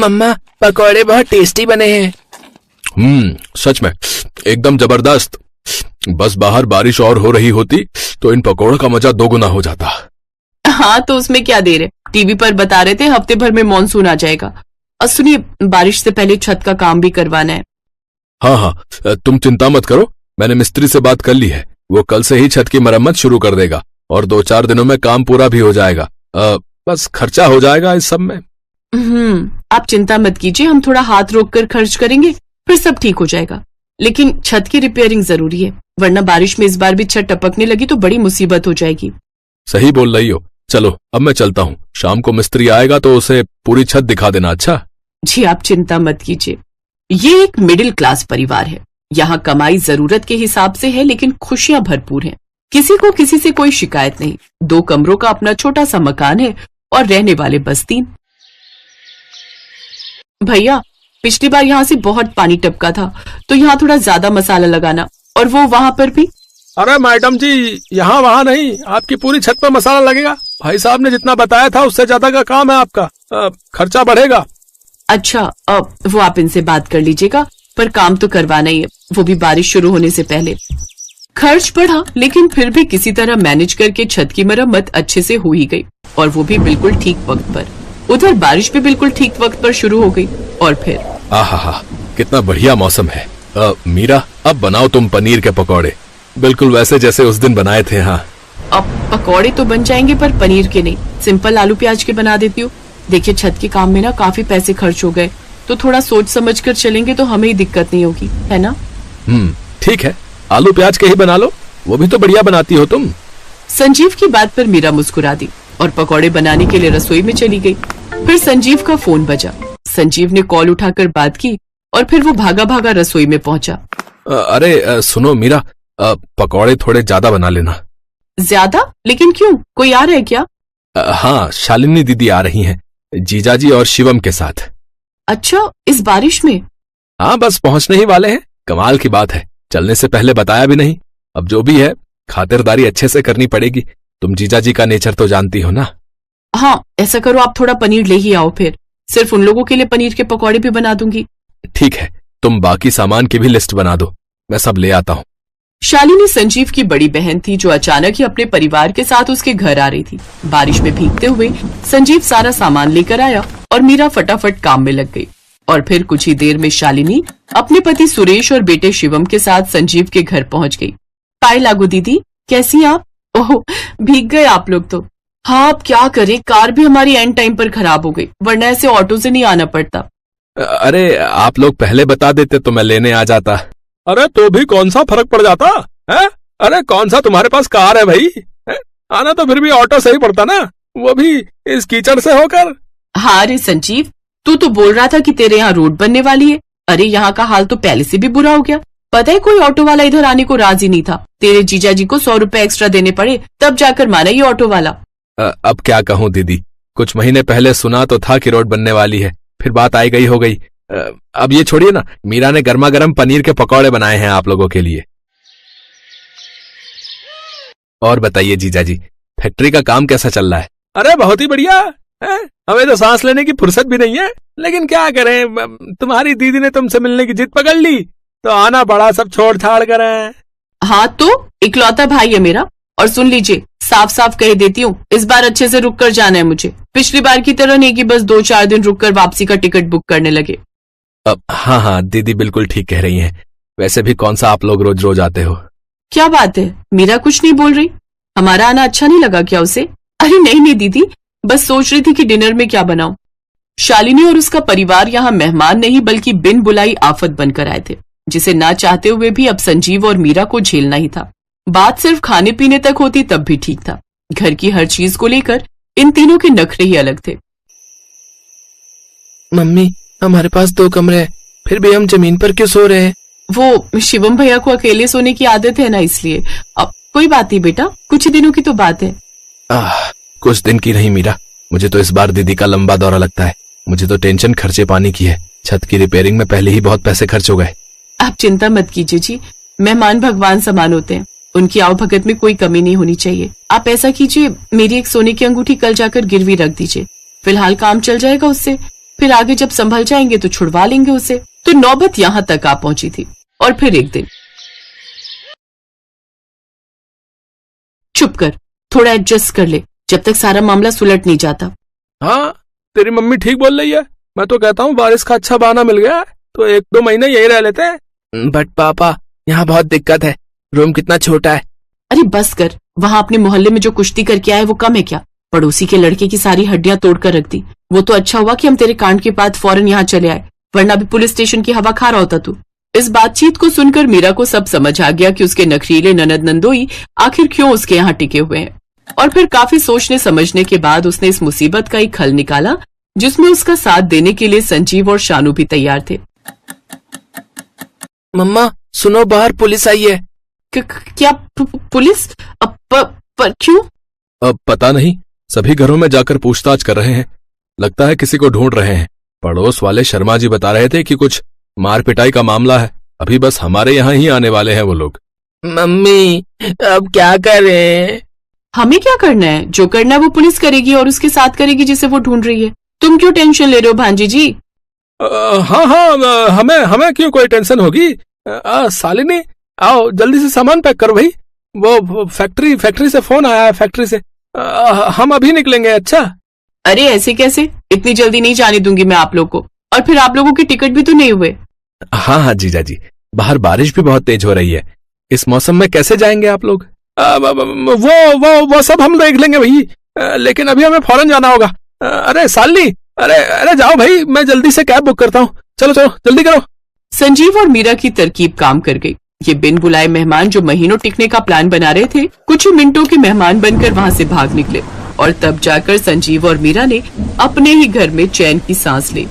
मम्मा, पकौड़े बहुत टेस्टी बने हैं। सच में एकदम जबरदस्त। बस बाहर बारिश और हो रही होती तो इन पकौड़ों का मजा दोगुना हो जाता। हाँ तो उसमें क्या देर है, टीवी पर बता रहे थे हफ्ते भर में मॉनसून आ जाएगा। और सुनिए, बारिश से पहले छत का काम भी करवाना है। हाँ, तुम चिंता मत करो, मैंने मिस्त्री से बात कर ली है। वो कल से ही छत की मरम्मत शुरू कर देगा और 2-4 दिनों में काम पूरा भी हो जाएगा। बस खर्चा हो जाएगा इस सब में। आप चिंता मत कीजिए, हम थोड़ा हाथ रोक कर खर्च करेंगे, फिर सब ठीक हो जाएगा। लेकिन छत की रिपेयरिंग जरूरी है, वरना बारिश में इस बार भी छत टपकने लगी तो बड़ी मुसीबत हो जाएगी। सही बोल रही हो। चलो अब मैं चलता हूँ, शाम को मिस्त्री आएगा तो उसे पूरी छत दिखा देना। अच्छा जी, आप चिंता मत कीजिए। ये एक मिडिल क्लास परिवार है। यहाँ कमाई जरूरत के हिसाब से है, लेकिन खुशियां भरपूर हैं। किसी को किसी से कोई शिकायत नहीं। 2 कमरों का अपना छोटा सा मकान है और रहने वाले बस 3। भैया, पिछली बार यहाँ से बहुत पानी टपका था, तो यहाँ थोड़ा ज्यादा मसाला लगाना, और वो वहाँ पर भी। अरे मैडम जी, यहाँ वहाँ नहीं, आपकी पूरी छत पर मसाला लगेगा। भाई साहब ने जितना बताया था उससे ज्यादा का काम है आपका, खर्चा बढ़ेगा। अच्छा, वो आप इनसे बात कर लीजिएगा, पर काम तो करवाना ही है, वो भी बारिश शुरू होने से पहले। खर्च बढ़ा, लेकिन फिर भी किसी तरह मैनेज करके छत की मरम्मत अच्छे से हो ही गई, और वो भी बिल्कुल ठीक वक्त पर। उधर बारिश भी बिल्कुल ठीक वक्त पर शुरू हो गई। और फिर आहा, कितना बढ़िया मौसम है। मीरा, अब बनाओ तुम पनीर के पकौड़े, बिल्कुल वैसे जैसे उस दिन बनाए थे। हाँ, अब पकौड़े तो बन जाएंगे, पर पनीर के नहीं, सिंपल आलू प्याज के बना देती हूँ। देखिए, छत के काम में ना काफी पैसे खर्च हो गए, तो थोड़ा सोच समझ कर चलेंगे तो हमें ही दिक्कत नहीं होगी, है ना? ठीक है, आलू प्याज के ही बना लो, वो भी तो बढ़िया बनाती हो तुम। संजीव की बात पर मीरा मुस्कुरा दी और पकौड़े बनाने के लिए रसोई में चली गई। फिर संजीव का फोन बजा। संजीव ने कॉल उठाकर बात की और फिर वो भागा भागा रसोई में पहुंचा। अरे सुनो मीरा, पकौड़े थोड़े ज्यादा बना लेना। ज्यादा? लेकिन क्यों, कोई आ रहा है क्या? हाँ, शालिनी दीदी आ रही हैं, जीजाजी और शिवम के साथ। अच्छा, इस बारिश में? हाँ, बस पहुंचने ही वाले हैं। कमाल की बात है, चलने से पहले बताया भी नहीं। अब जो भी है, खातिरदारी अच्छे से करनी पड़ेगी। तुम जीजाजी का नेचर तो जानती हो ना। हाँ, ऐसा करो, आप थोड़ा पनीर ले ही आओ, फिर सिर्फ उन लोगों के लिए पनीर के पकौड़े भी बना दूंगी। ठीक है, तुम बाकी सामान की भी लिस्ट बना दो, मैं सब ले आता हूँ। शालिनी संजीव की बड़ी बहन थी, जो अचानक ही अपने परिवार के साथ उसके घर आ रही थी। बारिश में भीगते हुए संजीव सारा सामान लेकर आया और मीरा फटाफट काम में लग गई। और फिर कुछ ही देर में शालिनी अपने पति सुरेश और बेटे शिवम के साथ संजीव के घर पहुंच गई। पाए लागू दीदी, कैसी आप? ओह, भीग गए आप लोग तो। हाँ, अब क्या करें, कार भी हमारी एंड टाइम पर खराब हो गई, वरना ऐसे ऑटो से नहीं आना पड़ता। अरे आप लोग पहले बता देते तो मैं लेने आ जाता। अरे तो भी कौन सा फर्क पड़ जाता है? अरे कौन सा तुम्हारे पास कार है भाई, है? आना तो फिर भी ऑटो से ही पड़ता ना, वो भी इस कीचड़ से होकर। हाँ रे संजीव, तू तो बोल रहा था कि तेरे यहाँ रोड बनने वाली है। अरे यहाँ का हाल तो पहले से भी बुरा हो गया। पता है, कोई ऑटो वाला इधर आने को राजी नहीं था। तेरे जीजाजी को 100 रुपए एक्स्ट्रा देने पड़े, तब जाकर माना ये ऑटो वाला। अब क्या कहूँ दीदी, कुछ महीने पहले सुना तो था कि रोड बनने वाली है, फिर बात आई गई हो गई। अब ये छोड़िए ना, मीरा ने गर्मा गर्म पनीर के पकौड़े बनाए हैं आप लोगों के लिए। और बताइए जीजाजी, फैक्ट्री का काम कैसा चल रहा है? अरे बहुत ही बढ़िया है, हमें तो सांस लेने की फुर्सत भी नहीं है, लेकिन क्या करें, तुम्हारी दीदी ने तुमसे मिलने की जिद पकड़ ली तो आना पड़ा, सब छोड़ छाड़ कर। हाँ, तो इकलौता भाई है मेरा। और सुन लीजिए, साफ साफ कह देती हूँ, इस बार अच्छे से रुक कर जाना है मुझे। पिछली बार की तरह नहीं कि बस 2-4 दिन रुक कर वापसी का टिकट बुक करने लगे। हाँ, दीदी बिल्कुल ठीक कह रही हैं। वैसे भी कौन सा आप लोग रोज रोज आते हो? क्या बात है, मीरा कुछ नहीं बोल रही? हमारा आना अच्छा नहीं लगा क्या उसे? अरे नहीं दीदी, बस सोच रही थी कि डिनर में क्या बनाऊं। शालिनी और उसका परिवार यहाँ मेहमान नहीं बल्कि बिन बुलाई आफत बनकर आए थे, जिसे ना चाहते हुए भी अब संजीव और मीरा को झेलना ही था। बात सिर्फ खाने पीने तक होती तब भी ठीक था, घर की हर चीज को लेकर इन तीनों के नखरे ही अलग थे। मम्मी, हमारे पास 2 कमरे हैं, फिर भी हम जमीन पर क्यों सो रहे हैं? वो शिवम भैया को अकेले सोने की आदत है ना, इसलिए। अब कोई बात नहीं बेटा, कुछ ही दिनों की तो बात है। कुछ दिन की नहीं मीरा, मुझे तो इस बार दीदी का लंबा दौरा लगता है। मुझे तो टेंशन खर्चे पानी की है, छत की रिपेयरिंग में पहले ही बहुत पैसे खर्च हो गए। आप चिंता मत कीजिए जी, मेहमान भगवान समान होते हैं, उनकी आवभगत में कोई कमी नहीं होनी चाहिए। आप ऐसा कीजिए, मेरी एक सोने की अंगूठी कल जाकर गिरवी रख दीजिए, फिलहाल काम चल जाएगा उससे। फिर आगे जब संभल जाएंगे तो छुड़वा लेंगे उसे। तो नौबत यहाँ तक आ पहुंची थी। और फिर एक दिन, चुप कर, थोड़ा एडजस्ट कर ले जब तक सारा मामला सुलट नहीं जाता। हाँ, तेरी मम्मी ठीक बोल रही है। मैं तो कहता हूँ बारिश का अच्छा बहाना मिल गया है तो 1-2 महीने यही रह लेते हैं। बट पापा, यहाँ बहुत दिक्कत है, रूम कितना छोटा है। अरे बस कर, वहां अपने मोहल्ले में जो कुश्ती करके आए वो कम है क्या? पड़ोसी के लड़के की सारी हड्डियां तोड़कर रख दी। वो तो अच्छा हुआ कि हम तेरे कांड के बाद फौरन यहाँ चले आए, वरना भी पुलिस स्टेशन की हवा खा रहा होता तू। इस बातचीत को सुनकर मीरा को सब समझ आ गया कि उसके नखरीले ननद नंदोई आखिर क्यों उसके यहाँ टिके हुए हैं। और फिर काफी सोचने समझने के बाद उसने इस मुसीबत का एक हल निकाला, जिसमें उसका साथ देने के लिए संजीव और शानू भी तैयार थे। मम्मा सुनो, बाहर पुलिस आई है। क्या पुलिस? पर क्यों? अब पता नहीं, सभी घरों में जाकर पूछताछ कर रहे हैं। लगता है किसी को ढूंढ रहे हैं। पड़ोस वाले शर्मा जी बता रहे थे कि कुछ मार पिटाई का मामला है। अभी बस हमारे यहाँ ही आने वाले हैं वो लोग। मम्मी अब क्या करें? हमें क्या करना है? जो करना है वो पुलिस करेगी और उसके साथ करेगी जिसे वो ढूंढ रही है। तुम क्यों टेंशन ले रहे हो भांजी जी? हाँ, हमें क्यों कोई टेंशन होगी? सालिनी, आओ जल्दी से सामान पैक करो भाई। वो फैक्ट्री से फोन आया है, फैक्ट्री से। हम अभी निकलेंगे। अच्छा। अरे ऐसे कैसे? इतनी जल्दी नहीं जाने दूंगी मैं आप लोग को। और फिर आप लोगों की टिकट भी तो नहीं हुए। हाँ जीजा जी, बाहर बारिश भी बहुत तेज हो रही है। इस मौसम में कैसे जाएंगे आप लोग? वो सब हम देख लेंगे भाई, लेकिन अभी हमें फौरन जाना होगा। अरे सालनी, अरे जाओ भाई, मैं जल्दी से कैब बुक करता हूँ। चलो जल्दी करो। संजीव और मीरा की तरकीब काम कर गई। ये बिन बुलाए मेहमान जो महीनों टिकने का प्लान बना रहे थे, कुछ ही मिनटों के मेहमान बनकर वहां से भाग निकले। और तब जाकर संजीव और मीरा ने अपने ही घर में चैन की सांस ली।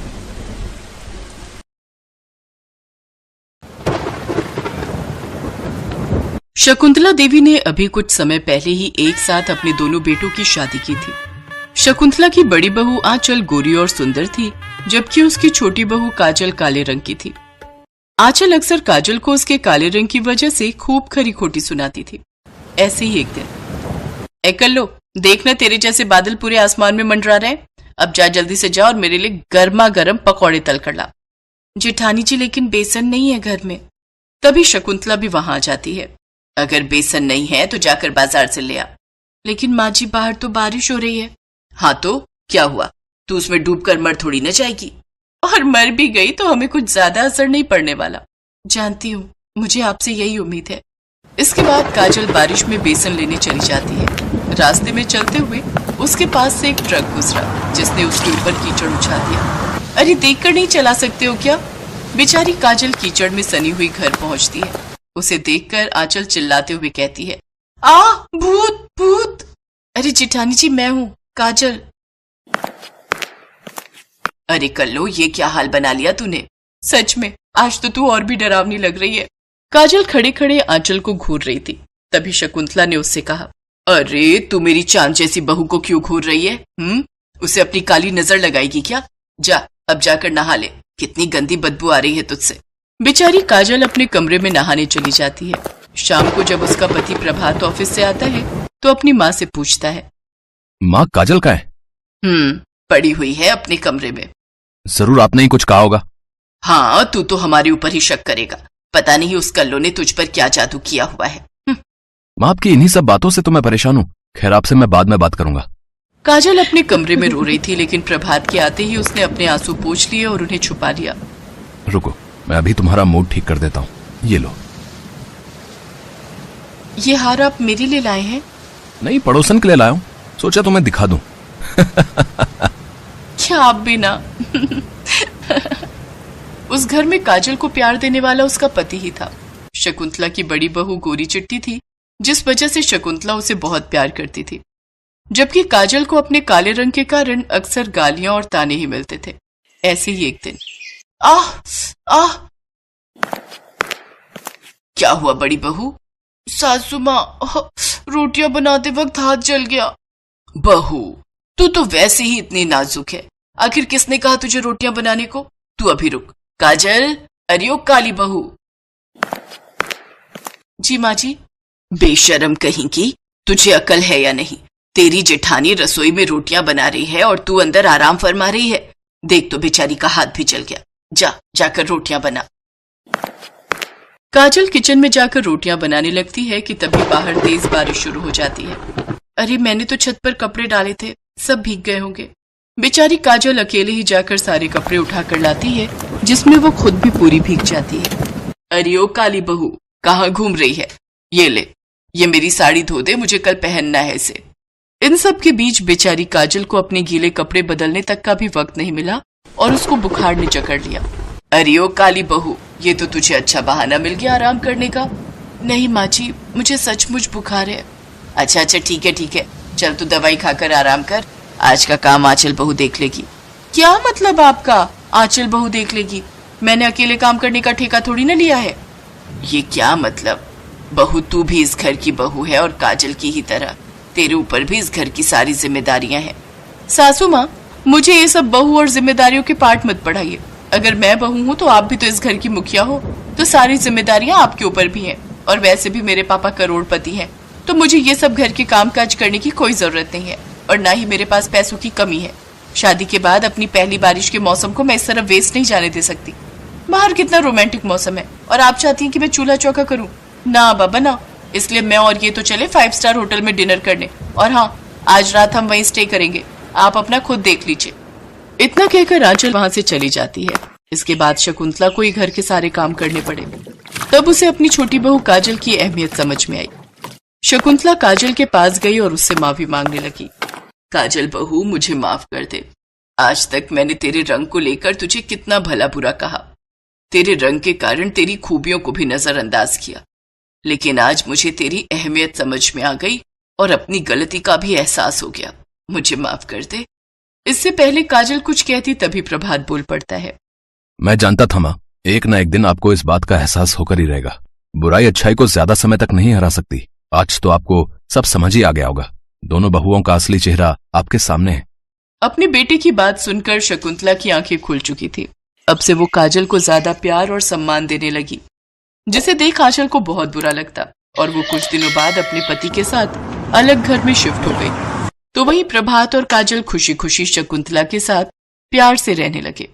शकुंतला देवी ने अभी कुछ समय पहले ही एक साथ अपने दोनों बेटों की शादी की थी। शकुंतला की बड़ी बहू आंचल गोरी और सुंदर थी, जबकि उसकी छोटी बहू काजल काले रंग की थी। आंचल अक्सर काजल को उसके काले रंग की वजह से खूब खरी खोटी सुनाती थी। ऐसे ही एक दिन, ए कल्लो, देखना तेरे जैसे बादल पूरे आसमान में मंडरा रहे हैं। अब जा, जल्दी से जा और मेरे लिए गर्मा गर्म पकौड़े तल कर ला। जेठानी जी, लेकिन बेसन नहीं है घर में। तभी शकुंतला भी वहां आ जाती है। अगर बेसन नहीं है तो जाकर बाजार से ले आ। लेकिन माँ जी, बाहर तो बारिश हो रही है। हाँ तो क्या हुआ? तू उसमें डूबकर मर थोड़ी न जाएगी। और मर भी गई तो हमें कुछ ज्यादा असर नहीं पड़ने वाला। जानती हूँ, मुझे आपसे यही उम्मीद है। इसके बाद काजल बारिश में बेसन लेने चली जाती है। रास्ते में चलते हुए उसके पास से एक ट्रक गुजरा, जिसने उसके ऊपर कीचड़ उछाल दिया। अरे देखकर नहीं चला सकते हो क्या? बेचारी काजल कीचड़ में सनी हुई घर पहुंचती है। उसे देखकर आंचल चिल्लाते हुए कहती है, आ भूत भूत। अरे जेठानी जी, मैं हूँ काजल। अरे कल्लो, ये क्या हाल बना लिया तूने? सच में आज तो तू और भी डरावनी लग रही है। काजल खड़े खड़े आंचल को घूर रही थी। तभी शकुंतला ने उससे कहा, अरे तू मेरी चांद जैसी बहू को क्यों घूर रही है? उसे अपनी काली नजर लगाएगी क्या? जा, अब जाकर नहा ले, कितनी गंदी बदबू आ रही है तुझसे। बेचारी काजल अपने कमरे में नहाने चली जाती है। शाम को जब उसका पति प्रभात ऑफिस से आता है तो अपनी माँ से पूछता है, माँ काजल का है? पड़ी हुई है अपने कमरे में। जरूर आपने ही कुछ कहा होगा। हाँ, तू तो हमारे ऊपर ही शक करेगा। पता नहीं उस कल्लो ने तुझ पर क्या जादू किया हुआ है। माँ, आपकी इन्हीं सब बातों से तो मैं परेशान हूँ। खैर, आपसे मैं बाद में बात करूंगा। काजल अपने कमरे में रो रही थी, लेकिन प्रभात के आते ही उसने अपने आंसू पोंछ लिए और उन्हें छुपा लिया। रुको, मैं अभी तुम्हारा मूड ठीक कर देता हूँ। ये लो। ये हार आप मेरे लिए लाए हैं? नहीं, पड़ोसन के लिए लाया हूँ। सोचा तुम्हें दिखा दूं। क्या आप भी ना। उस घर में काजल को प्यार देने वाला उसका पति ही था। शकुंतला की बड़ी बहू गोरी चिट्टी थी, जिस वजह से शकुंतला उसे बहुत प्यार करती थी, जबकि काजल को अपने काले रंग के कारण अक्सर गालियां और ताने ही मिलते थे। ऐसे ही एक दिन, आह आह, क्या हुआ बड़ी बहू? सासू माँ, रोटियां बनाते वक्त हाथ जल गया। बहू, तू तो वैसे ही इतनी नाजुक है। आखिर किसने कहा तुझे रोटियां बनाने को? तू अभी रुक। काजल, अरे ओ काली बहू। जी माँ जी। बेशरम कहीं की, तुझे अकल है या नहीं? तेरी जेठानी रसोई में रोटियां बना रही है और तू अंदर आराम फरमा रही है। देख तो बेचारी का हाथ भी जल गया। जाकर रोटियां बना। काजल किचन में जाकर रोटियां बनाने लगती है कि तभी बाहर तेज बारिश शुरू हो जाती है। अरे मैंने तो छत पर कपड़े डाले थे, सब भीग गए होंगे। बेचारी काजल अकेले ही जाकर सारे कपड़े उठाकर लाती है, जिसमें वो खुद भी पूरी भीग जाती है। अरे ओ काली बहू, कहाँ घूम रही है? ये ले, ये मेरी साड़ी धो दे, मुझे कल पहनना है इसे। इन सब के बीच बेचारी काजल को अपने गीले कपड़े बदलने तक का भी वक्त नहीं मिला और उसको बुखार ने जकड़ लिया। अरे ओ काली बहू, ये तो तुझे अच्छा बहाना मिल गया आराम करने का। नहीं माँ जी, मुझे सचमुच बुखार है। अच्छा ठीक है, चल तू दवाई खाकर आराम कर, आज का काम आंचल बहू देख लेगी। क्या मतलब आपका आंचल बहू देख लेगी? मैंने अकेले काम करने का ठेका थोड़ी ना लिया है। ये क्या मतलब? बहू तू भी इस घर की बहू है और काजल की ही तरह तेरे ऊपर भी इस घर की सारी जिम्मेदारियां हैं। सासू माँ, मुझे ये सब बहू और जिम्मेदारियों के पाठ मत पढ़ाइए। अगर मैं बहू हूँ तो आप भी तो इस घर की मुखिया हो, तो सारी जिम्मेदारियां आपके ऊपर भी हैं। और वैसे भी मेरे पापा करोड़पति हैं, तो मुझे ये सब घर के काम काज करने की कोई जरूरत नहीं है और ना ही मेरे पास पैसों की कमी है। शादी के बाद अपनी पहली बारिश के मौसम को मैं इस तरह वेस्ट नहीं जाने दे सकती। बाहर कितना रोमांटिक मौसम है और आप चाहती हैं कि मैं चूल्हा चौका करूं? ना बाबा ना। इसलिए मैं और ये तो चले 5 स्टार होटल में डिनर करने, और हाँ, आज रात हम वहीं स्टे करेंगे, आप अपना खुद देख लीजिए। इतना कहकर आंचल वहां से चली जाती है। इसके बाद शकुंतला को ही घर के सारे काम करने पड़े। तब उसे अपनी छोटी बहू काजल की अहमियत समझ में आई। शकुंतला काजल के पास गई और उससे माफी मांगने लगी। काजल बहू, मुझे माफ कर दे। आज तक मैंने तेरे रंग को लेकर तुझे कितना भला बुरा कहा, तेरे रंग के कारण तेरी खूबियों को भी नजरअंदाज किया, लेकिन आज मुझे तेरी अहमियत समझ में आ गई और अपनी गलती का भी एहसास हो गया। मुझे माफ कर दे। इससे पहले काजल कुछ कहती तभी प्रभात बोल पड़ता है। मैं जानता था माँ, एक न एक दिन आपको इस बात का एहसास होकर ही रहेगा। बुराई अच्छाई को ज्यादा समय तक नहीं हरा सकती। आज तो आपको सब समझ ही आ गया होगा। दोनों बहुओं का असली चेहरा आपके सामने है। अपने बेटे की बात सुनकर शकुंतला की आंखें खुल चुकी थी। अब से वो काजल को ज्यादा प्यार और सम्मान देने लगी, जिसे देख आंचल को बहुत बुरा लगता और वो कुछ दिनों बाद अपने पति के साथ अलग घर में शिफ्ट हो गई। तो वहीं प्रभात और काजल खुशी खुशी शकुंतला के साथ प्यार से रहने लगे।